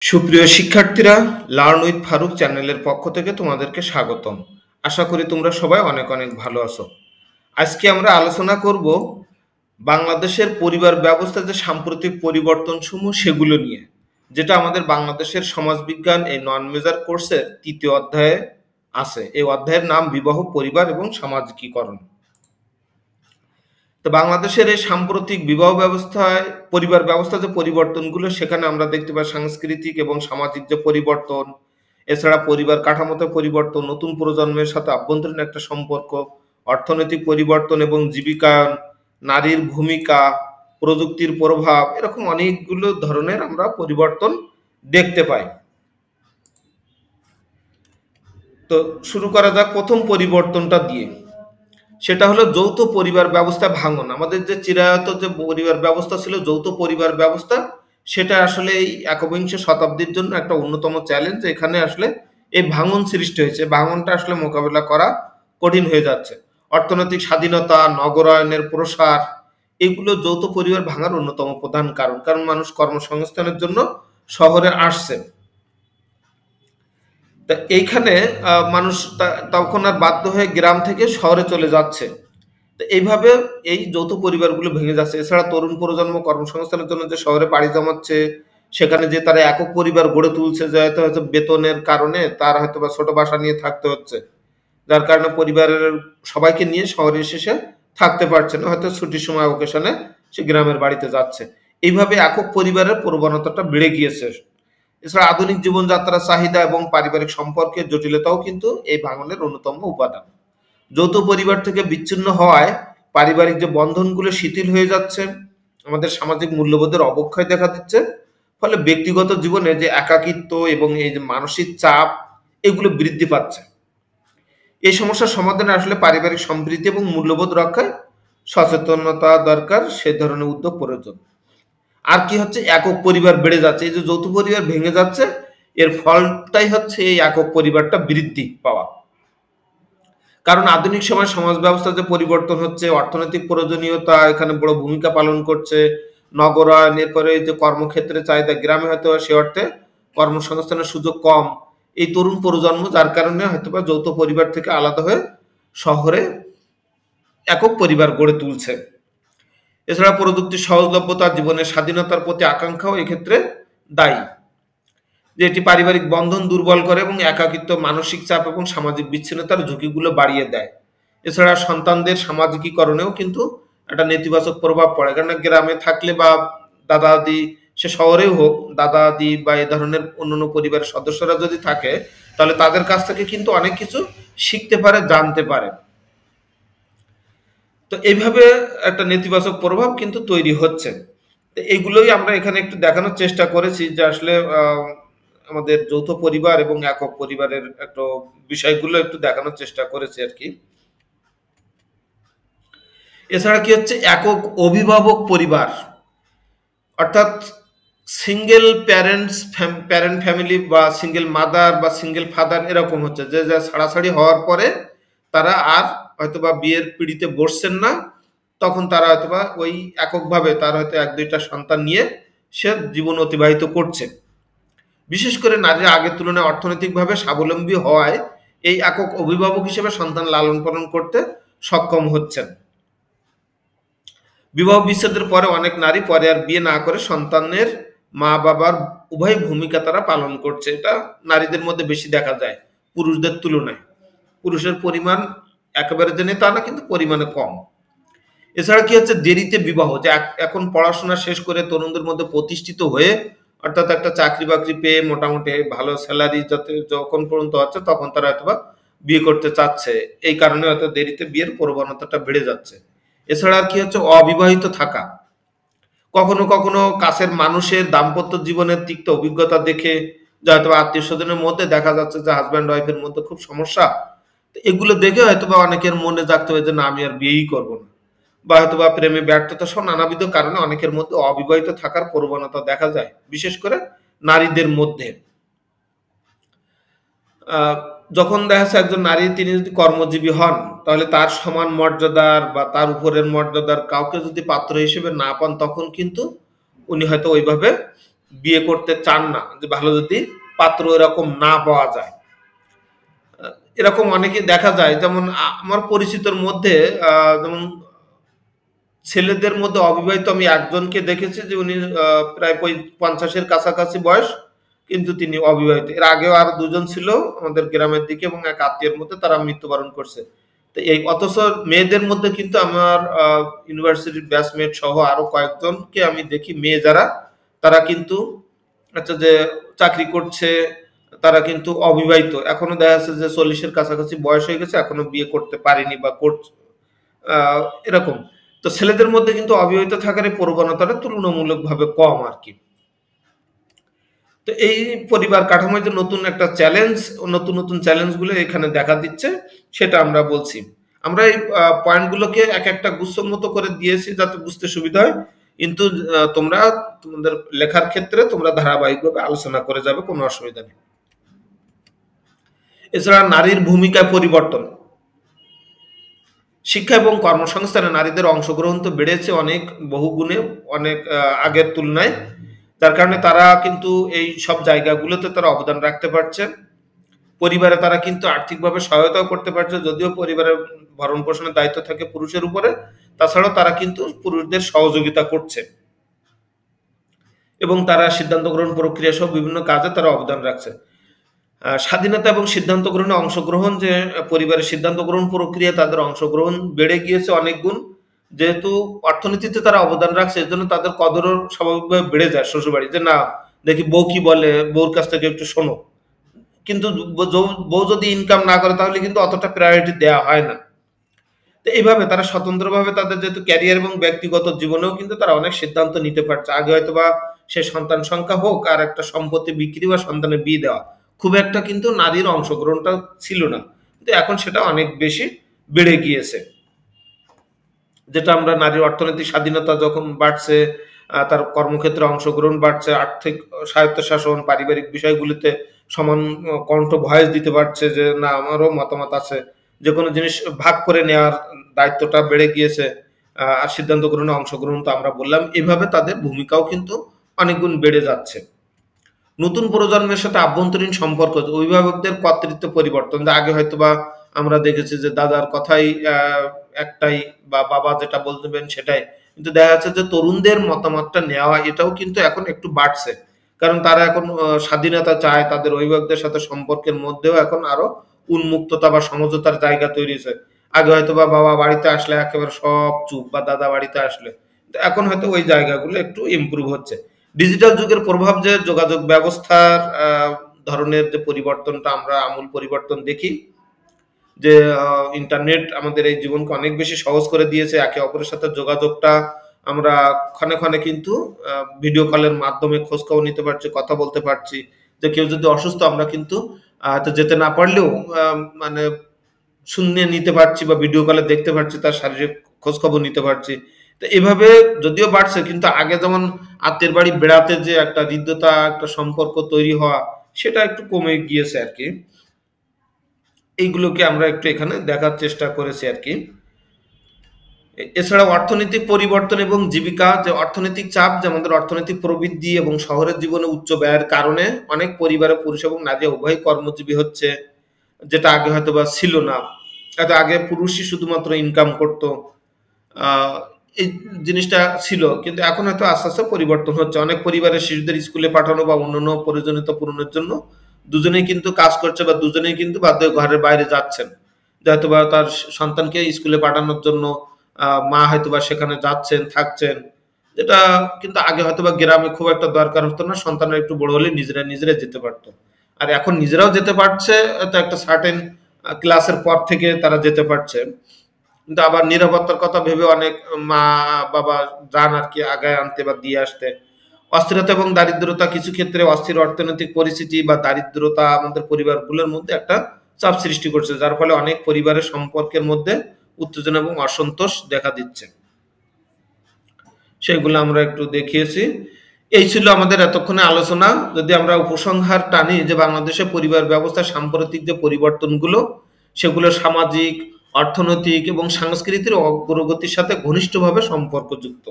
সুপ্রিয় শিক্ষার্থীরা, learn with Faruk চ্যানেলের পক্ষ থেকে তোমাদেরকে স্বাগতম। আশা করি তোমরা সবাই অনেক অনেক ভালো আছো। আজকে আমরা আলোচনা করব বাংলাদেশের পরিবার ব্যবস্থা যে সাম্প্রতিক পরিবর্তনসমূহ সেগুলো নিয়ে, যেটা আমাদের বাংলাদেশের সমাজবিজ্ঞান এই নন মেজর কোর্সের ৩য় অধ্যায়ে আছে। এই অধ্যায়ের নাম বিবাহ, পরিবার এবং সামাজিকীকরণ। তো বাংলাদেশের এই সাম্প্রতিক বিবাহ ব্যবস্থায় পরিবার ব্যবস্থা যে পরিবর্তনগুলো, সেখানে আমরা দেখতে পাই সাংস্কৃতিক এবং সামাজিক যে পরিবর্তন, এছাড়া পরিবার কাঠামোতে পরিবর্তন, নতুন প্রজন্মের সাথে আভ্যন্তরীণ একটা সম্পর্ক, অর্থনৈতিক পরিবর্তন এবং জীবিকায়ন, নারীর ভূমিকা, প্রযুক্তির প্রভাব, এরকম অনেকগুলো ধরনের আমরা পরিবর্তন দেখতে পাই। তো শুরু করা যাক প্রথম পরিবর্তনটা দিয়ে। সেটা হলো যৌথ পরিবার ব্যবস্থা ভাঙন। আমাদের যে চিরায়ত যে পরিবার ব্যবস্থা ছিল, যৌথ পরিবার ব্যবস্থা, সেটা আসলে এই একবিংশ শতাব্দীর জন্য একটা অন্যতম চ্যালেঞ্জ। এখানে আসলে এই ভাঙন সৃষ্টি হয়েছে। ভাঙনটা আসলে মোকাবেলা করা কঠিন হয়ে যাচ্ছে। অর্থনৈতিক স্বাধীনতা, নগরায়নের প্রসার, এগুলো যৌথ পরিবার ভাঙার অন্যতম প্রধান কারণ। কারণ মানুষ কর্মসংস্থানের জন্য শহরে আসছে। তা এইখানে মানুষ তখন আর বাধ্য হয়ে গ্রাম থেকে শহরে চলে যাচ্ছে। তো এইভাবে এই যৌথ পরিবারগুলো ভেঙে যাচ্ছে। এছাড়া তরুণ প্রজন্ম কর্মসংস্থানের জন্য যে শহরে পাড়ি জমাচ্ছে, সেখানে যে তারা একক পরিবার গড়ে তুলছে, যে হয়তো বেতনের কারণে তার হয়তো বা ছোট বাসা নিয়ে থাকতে হচ্ছে, যার কারণে পরিবারের সবাইকে নিয়ে শহরে এসে সে থাকতে পারছে না, হয়তো ছুটির সময় অকেশনে সে গ্রামের বাড়িতে যাচ্ছে। এইভাবে একক পরিবারের প্রবণতাটা বেড়ে গিয়েছে। এছাড়া আধুনিক জীবনযাত্রার চাহিদা এবং পারিবারিক সম্পর্কের জটিলতাও কিন্তু এই ভাঙনের অন্যতম উপাদান। যৌথ পরিবার থেকে বিচ্ছিন্ন হওয়ায় পারিবারিক যে বন্ধনগুলো শিথিল হয়ে যাচ্ছে, আমাদের সামাজিক মূল্যবোধের অবক্ষয় দেখা দিচ্ছে। ফলে ব্যক্তিগত জীবনে যে একাকিত্ব এবং এই যে মানসিক চাপ, এগুলো বৃদ্ধি পাচ্ছে। এই সমস্যার সমাধানে আসলে পারিবারিক সম্প্রীতি এবং মূল্যবোধ রক্ষায় সচেতনতা দরকার, সে ধরনের উদ্যোগ প্রয়োজন। আর কি হচ্ছে, একক পরিবার বেড়ে যাচ্ছে। এই যে যৌথ পরিবার ভেঙে যাচ্ছে, এর ফলটাই হচ্ছে এই একক পরিবারটা বৃদ্ধি পাওয়া। কারণ আধুনিক সময় সমাজ ব্যবস্থা যে পরিবর্তন হচ্ছে, অর্থনৈতিক প্রয়োজনীয়তা এখানে বড় ভূমিকা পালন করছে। নগরায়ন, এরপরে এই যে কর্মক্ষেত্রে চাহিদা, গ্রামে হয়তো সে অর্থে কর্মসংস্থানের সুযোগ কম। এই তরুণ প্রজন্ম যার কারণে হয়তোবা যৌথ পরিবার থেকে আলাদা হয়ে শহরে একক পরিবার গড়ে তুলছে। এছাড়া প্রযুক্তির সহজলভ্যতা, জীবনের স্বাধীনতার প্রতি আকাঙ্ক্ষাও এক্ষেত্রে দায়ী। যে এটি পারিবারিক বন্ধন দুর্বল করে এবং একাকিত্ব, মানসিক চাপ এবং সামাজিক বিচ্ছিন্নতার ঝুঁকিগুলো বাড়িয়ে দেয়। এছাড়া সন্তানদের সামাজিকীকরণেও কিন্তু একটা নেতিবাচক প্রভাব পড়ে। কারণ গ্রামে থাকলে বা দাদা দাদি, সে শহরেও হোক, দাদা দাদি বা এ ধরনের অন্যান্য পরিবারের সদস্যরা যদি থাকে, তাহলে তাদের কাছ থেকে কিন্তু অনেক কিছু শিখতে পারে, জানতে পারে। তো এইভাবে একটা নেতিবাচক প্রভাব কিন্তু তৈরি হচ্ছে। তো এইগুলোই আমরা এখানে একটু দেখানোর চেষ্টা করেছি, যে আসলে আমাদের যৌথ পরিবার এবং একক পরিবারের একটা বিষয়গুলো একটু দেখানোর চেষ্টা করেছি আর কি। এছাড়া কি হচ্ছে, একক অভিভাবক পরিবার, অর্থাৎ সিঙ্গেল প্যারেন্ট ফ্যামিলি বা সিঙ্গেল মাদার বা সিঙ্গেল ফাদার, এরকম হচ্ছে যে যা ছাড়াছাড়ি হওয়ার পরে তারা আর হয়তোবা বিয়ের পিঁড়িতে বসছেন না। তখন তারা হয়তোবা ওই এককভাবে তার হয়তো এক দুইটা সন্তান নিয়ে সে জীবন অতিবাহিত করছে। বিশেষ করে নারীরা আগের তুলনায় অর্থনৈতিকভাবে স্বাবলম্বী হওয়ায় এই একক অভিভাবক হিসেবে সন্তান লালন পালন করতে সক্ষম হচ্ছেন। বিবাহ বিচ্ছেদের পরে অনেক নারী পরে আর বিয়ে না করে সন্তানের মা বাবার উভয় ভূমিকা তারা পালন করছে। এটা নারীদের মধ্যে বেশি দেখা যায় পুরুষদের তুলনায়। পুরুষের পরিমাণ একেবারে যে নেই তা না, কিন্তু পরিমাণে কম। এছাড়া কি হচ্ছে, দেরিতে বিবাহ, যে এখন পড়াশোনা শেষ করে তরুণদের মধ্যে প্রতিষ্ঠিত হয়ে, অর্থাৎ একটা চাকরি বাকরি পেয়ে মোটামুটি ভালো স্যালারি যাতে যখন পর্যন্ত হচ্ছে, তখন তারা হয়তোবা বিয়ে করতে চাচ্ছে। এই কারণে হয়তো দেরিতে বিয়ের প্রবণতাটা বেড়ে যাচ্ছে। এছাড়া আর কি হচ্ছে, অবিবাহিত থাকা। কখনো কখনো কাছের মানুষের দাম্পত্য জীবনের তিক্ত অভিজ্ঞতা দেখে, যা হয়তো আত্মীয় স্বজনের মধ্যে দেখা যাচ্ছে যে হাজব্যান্ড ওয়াইফের মধ্যে খুব সমস্যা, তো এগুলো দেখে হয়তোবা অনেকের মনে জাগতে হবে যে না, আমি আর বিয়েই করবো না। বা হয়তোবা প্রেমে ব্যর্থতা সহ নানাবিধ কারণে অনেকের মধ্যে অবিবাহিত থাকার প্রবণতা দেখা যায়, বিশেষ করে নারীদের মধ্যে। আহ, যখন দেখা যাচ্ছে একজন নারী, তিনি যদি কর্মজীবী হন, তাহলে তার সমান মর্যাদার বা তার উপরের মর্যাদার কাউকে যদি পাত্র হিসেবে না পান, তখন কিন্তু উনি হয়তো ওইভাবে বিয়ে করতে চান না, যে ভালো যদি পাত্র এরকম না পাওয়া যায়। এরকম অনেকে দেখা যায়, যেমন আমার পরিচিতর মধ্যে যেমন ছেলেদের মধ্যে অবিবাহিত আমি একজনকে দেখেছি, যে উনি প্রায় 50-এর কাছাকাছি বয়স, কিন্তু তিনি অবিবাহিত। এর আগেও আরো দুজন ছিল আমাদের গ্রামের দিকে, এবং এক আত্মীয়ের মধ্যে তারা মৃত্যুবরণ করছে। তো এই অথচ মেয়েদের মধ্যে কিন্তু আমার ইউনিভার্সিটির ব্যাচমেট সহ আরো কয়েকজনকে আমি দেখি, মেয়ে যারা, তারা কিন্তু আচ্ছা যে চাকরি করছে, তারা কিন্তু অবিবাহিত, এখনো দেখা যাচ্ছে যে 40-এর কাছাকাছি বয়স হয়ে গেছে, এখনো বিয়ে করতে পারেনি বা করছে এরকম। তো ছেলেদের মধ্যে কিন্তু অবিবাহিত থাকার এই প্রবণতাটা তুলনামূলকভাবে কম আর কি। তো এই পরিবার কাঠামোয় যে নতুন একটা চ্যালেঞ্জ, নতুন নতুন চ্যালেঞ্জগুলো এখানে দেখা দিচ্ছে, সেটা আমরা বলছি। আমরা এই পয়েন্টগুলোকে এক একটা গুচ্ছর মতো করে দিয়েছি যাতে বুঝতে সুবিধা হয়, কিন্তু তোমরা তোমাদের লেখার ক্ষেত্রে তোমরা ধারাবাহিকভাবে আলোচনা করে যাবে, কোনো অসুবিধা নেই। এছাড়া নারীর ভূমিকা পরিবর্তন, শিক্ষা এবং কর্মসংস্থানে নারীদের অংশগ্রহণ তো বেড়েছে অনেক বহুগুণে, অনেক আগের তুলনায়, যার কারণে তারা কিন্তু এই সব জায়গাগুলোতে তারা অবদান রাখতে পারছে। পরিবারে তারা কিন্তু আর্থিকভাবে সহায়তাও করতে পারছে, যদিও পরিবারের ভরণ পোষণের দায়িত্ব থাকে পুরুষের উপরে, তাছাড়াও তারা কিন্তু পুরুষদের সহযোগিতা করছে, এবং তারা সিদ্ধান্ত গ্রহণ প্রক্রিয়া সহ বিভিন্ন কাজে তারা অবদান রাখছে। স্বাধীনতা এবং সিদ্ধান্ত গ্রহণে অংশগ্রহণ, যে পরিবারের সিদ্ধান্ত গ্রহণ প্রক্রিয়া তাদের অংশগ্রহণ বেড়ে গিয়েছে অনেক গুণ, যেহেতু অর্থনীতিতে তারা অবদান রাখছে, এর জন্য তাদের কদরও স্বাভাবিকভাবে বেড়ে যায় শ্বশুরবাড়ি, যে না দেখি বউ কি বলে, বউর কাছ থেকে একটু শোনো। কিন্তু বউ যদি ইনকাম না করে তাহলে কিন্তু অতটা প্রায়োরিটি দেওয়া হয় না। তো এইভাবে তারা স্বতন্ত্রভাবে তাদের যেহেতু ক্যারিয়ার এবং ব্যক্তিগত জীবনেও কিন্তু তারা অনেক সিদ্ধান্ত নিতে পারছে। আগে হয়তোবা সে সন্তান সংখ্যা হোক আর একটা সম্পত্তি বিক্রি বা সন্তানের বিয়ে দেওয়া, খুব একটা কিন্তু নারীর অংশগ্রহণটা ছিল না, কিন্তু এখন সেটা অনেক বেশি বেড়ে গিয়েছে। যেটা আমরা নারীর অর্থনৈতিক স্বাধীনতা যখন বাড়ছে, তার কর্মক্ষেত্রে অংশগ্রহণ বাড়ছে, আর্থিক স্বায়ত্তশাসন, পারিবারিক বিষয়গুলিতে সমান কণ্ঠ ভয়েস দিতে পারছে, যে না আমারও মতামত আছে, যে কোনো জিনিস ভাগ করে নেওয়ার দায়িত্বটা বেড়ে গিয়েছে, আর সিদ্ধান্ত গ্রহণে অংশগ্রহণ তো আমরা বললাম, এভাবে তাদের ভূমিকাও কিন্তু অনেক গুণ বেড়ে যাচ্ছে। নতুন প্রজন্মের সাথে আভ্যন্তরীণ সম্পর্ক, অভিভাবকদের কর্তৃত্ব পরিবর্তন, যে আগে হয়তোবা আমরা দেখেছি যে দাদার কথাই একটাই, বা বাবা যেটা বলতেবেন সেটাই, কিন্তু দেখা যাচ্ছে যে তরুণদের মতামতটা নেওয়া এটাও কিন্তু এখন একটু বাড়ছে, কারণ তারা এখন স্বাধীনতা চায়, তাদের অভিভাবকদের সাথে সম্পর্কের মধ্যেও এখন আরো উন্মুক্ততা বা সমঝোতার জায়গা তৈরি হয়েছে। আগে হয়তো বা বাবা বাড়িতে আসলে একেবারে সব চুপ, বা দাদা বাড়িতে আসলে, এখন হয়তো ওই জায়গাগুলো একটু ইমপ্রুভ হচ্ছে। ডিজিটাল যুগের প্রভাব, যে যোগাযোগ ব্যবস্থার ধরনের যে পরিবর্তনটা আমরা আমূল পরিবর্তন দেখি, যে ইন্টারনেট আমাদের এই জীবনকে অনেক বেশি সহজ করে দিয়েছে, একে অপরের সাথে যোগাযোগটা আমরা ক্ষণে ক্ষণে কিন্তু ভিডিও কলের মাধ্যমে খোঁজ খবর নিতে পারছি, কথা বলতে পারছি। যে কেউ যদি অসুস্থ, আমরা কিন্তু তো যেতে না পারলেও মানে শুনে নিতে পারছি, বা ভিডিও কলে দেখতে পারছি, তার শারীরিক খোঁজ খবর নিতে পারছি। তো এভাবে যদিও বাড়ছে, কিন্তু আগে যেমন আত্মীয়ের বাড়ি বেড়াতে যে একটা হৃদ্যতা, একটা সম্পর্ক তৈরি হওয়া, সেটা একটু কমে গিয়েছে আর কি। এইগুলোকে আমরা একটু এখানে দেখার চেষ্টা করেছি আর কি। এছাড়াও অর্থনৈতিক পরিবর্তন এবং জীবিকা, যে অর্থনৈতিক চাপ, যে আমাদের অর্থনৈতিক প্রবৃদ্ধি এবং শহরের জীবনে উচ্চ ব্যয়ের কারণে অনেক পরিবারে পুরুষ এবং নারী উভয় কর্মজীবী হচ্ছে, যেটা আগে হয়তো বা ছিল না। হয়তো আগে পুরুষই শুধুমাত্র ইনকাম করত, এই জিনিসটা ছিল, কিন্তু এখন হয়তো আস্তে আস্তে পরিবর্তন হচ্ছে। অনেক পরিবারের শিশুদের স্কুলে পাঠানো বা অন্যান্য প্রয়োজনীয়তা পূরণের জন্য দুজনেই কিন্তু কাজ করছে, বা দুজনেই কিন্তু বাধ্য হয়ে ঘরের বাইরে যাচ্ছেন, যে হয়তোবা তার সন্তানকে স্কুলে পাঠানোর জন্য মা হয়তোবা সেখানে যাচ্ছেন, থাকছেন, যেটা কিন্তু আগে হয়তোবা গ্রামে খুব একটা দরকার হতো না, সন্তানরা একটু বড় হলে নিজেরা নিজেরা যেতে পারতো। আর এখন নিজেরাও যেতে পারছে, তো একটা সার্টেন ক্লাসের পর থেকে তারা যেতে পারছে, কিন্তু আবার নিরাপত্তার কথা ভেবে অনেক মা বাবা যান আর কি আগায় আনতে বা দিয়ে আসতে। অস্থিরতা এবং দারিদ্রতা, কিছু ক্ষেত্রে অস্থির অর্থনৈতিক পরিস্থিতি বা দারিদ্রতা আমাদের পরিবারগুলোর মধ্যে একটা চাপ সৃষ্টি করছে, যার ফলে অনেক পরিবারের সম্পর্কের মধ্যে উত্তেজনা এবং অসন্তোষ দেখা দিচ্ছে। সেগুলো আমরা একটু দেখিয়েছি। এই ছিল আমাদের এতক্ষণে আলোচনা। যদি আমরা উপসংহার টানি, যে বাংলাদেশের পরিবার ব্যবস্থার সাম্প্রতিক যে পরিবর্তনগুলো, সেগুলো সামাজিক, অর্থনৈতিক এবং সাংস্কৃতিক অগ্রগতির সাথে ঘনিষ্ঠভাবে সম্পর্কযুক্ত।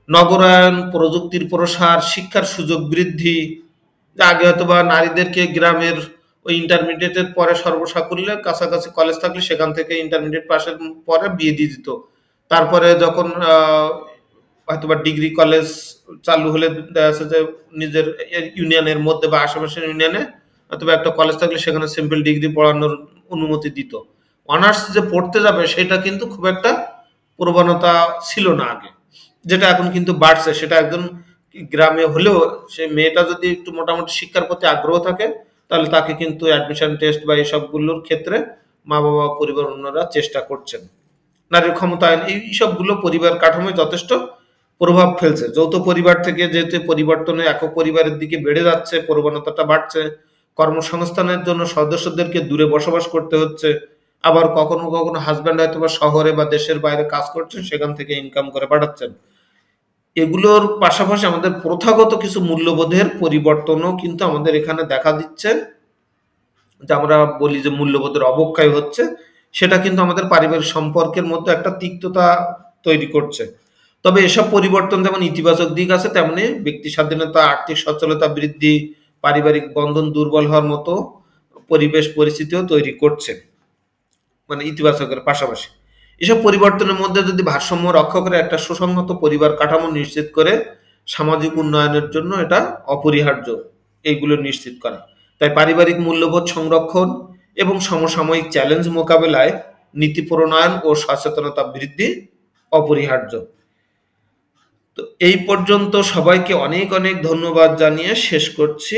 নগরায়ন, প্রযুক্তির প্রসার, শিক্ষার সুযোগ বৃদ্ধি। যে আগে হয়তোবা নারীদেরকে গ্রামের ওই ইন্টারমিডিয়েটের পরে সর্বসাকুল্যে কাছাকাছি কলেজ থাকলে সেখান থেকে ইন্টারমিডিয়েট পাশের পরে বিয়ে দিয়ে দিত। তারপরে যখন হয়তোবা ডিগ্রি কলেজ চালু হলে দেখা যাচ্ছে যে নিজের ইউনিয়নের মধ্যে বা আশেপাশের ইউনিয়নে হয়তোবা একটা কলেজ থাকলে সেখানে সিম্পল ডিগ্রি পড়ানোর অনুমতি দিত। অনার্স যে পড়তে যাবে সেটা কিন্তু খুব একটা প্রবণতা ছিল না আগে, যেটা এখন কিন্তু বাড়ছে। সেটা একজন গ্রামে হলেও সে মেয়েটা যদি একটু মোটামুটি শিক্ষার প্রতি আগ্রহ থাকে তাহলে তাকে কিন্তু অ্যাডমিশন টেস্ট বা এইসবগুলোর ক্ষেত্রে মা বাবা পরিবার অন্যরা চেষ্টা করছেন। নারীর ক্ষমতায়ন এই সবগুলো পরিবার কাঠামোয় যথেষ্ট প্রভাব ফেলছে। যৌথ পরিবার থেকে যেহেতু পরিবর্তনে একক পরিবারের দিকে বেড়ে যাচ্ছে, প্রবণতাটা বাড়ছে। কর্মসংস্থানের জন্য সদস্যদেরকে দূরে বসবাস করতে হচ্ছে। আবার কখনো কখনো হাসব্যান্ড হয়তো বা শহরে বা দেশের বাইরে কাজ করছেন, সেখান থেকে ইনকাম করে পাঠাচ্ছেন। এগুলোর পাশাপাশি আমাদের প্রথাগত কিছু মূল্যবোধের পরিবর্তনও কিন্তু আমাদের এখানে দেখা দিচ্ছে। যে আমরা বলি যে মূল্যবোধের অবক্ষয় হচ্ছে, সেটা কিন্তু আমাদের পারিবারিক সম্পর্কের মধ্যে একটা তিক্ততা তৈরি করছে। তবে এসব পরিবর্তন যেমন ইতিবাচক দিক আছে, তেমনি ব্যক্তি স্বাধীনতা, আর্থিক সচ্ছলতা বৃদ্ধি, পারিবারিক বন্ধন দুর্বল হওয়ার মতো পরিবেশ পরিস্থিতিও তৈরি করছে, মানে ইতিবাচকের পাশাপাশি। এসব পরিবর্তনের মধ্যে যদি ভারসাম্য রক্ষা করে একটা সুসংহত পরিবার কাঠামো নিশ্চিত করে সামাজিক উন্নয়নের জন্য এটা অপরিহার্য এইগুলো নিশ্চিত করা। তাই পারিবারিক মূল্যবোধ সংরক্ষণ এবং সমসাময়িক চ্যালেঞ্জ মোকাবেলায় নীতি প্রণয়ন ও সচেতনতা বৃদ্ধি অপরিহার্য। তো এই পর্যন্ত সবাইকে অনেক অনেক ধন্যবাদ জানিয়ে শেষ করছি।